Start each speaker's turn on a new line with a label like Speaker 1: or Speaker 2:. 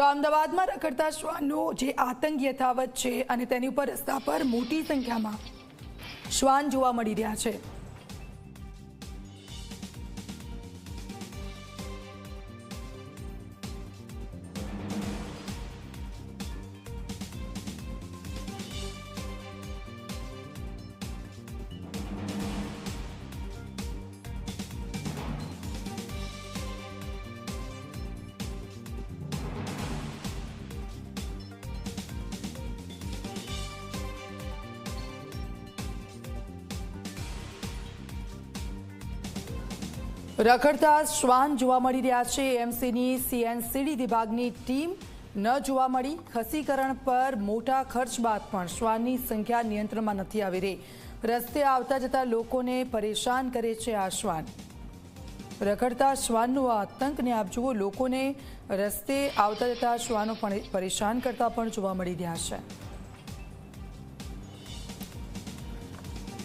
Speaker 1: તો અમદાવાદમાં રખડતા શ્વાનનો જે આતંક યથાવત છે અને તેની ઉપર રસ્તા પર મોટી સંખ્યામાં શ્વાન જોવા મળી રહ્યા છે। રખડતા શ્વાન જોવા મળી રહ્યા છે। એએમસીની સીએનસીડી વિભાગની ટીમ ન જોવા મળી। ખસીકરણ પર મોટા ખર્ચ બાદ પણ શ્વાનની સંખ્યા નિયંત્રણમાં નથી આવી રહી। રસ્તે આવતા જતા લોકોને પરેશાન કરે છે આ શ્વાન। રખડતા શ્વાનનો આતંકને આપ જુઓ, લોકોને રસ્તે આવતા જતા શ્વાનો પણ પરેશાન કરતા પણ જોવા મળી રહ્યા છે।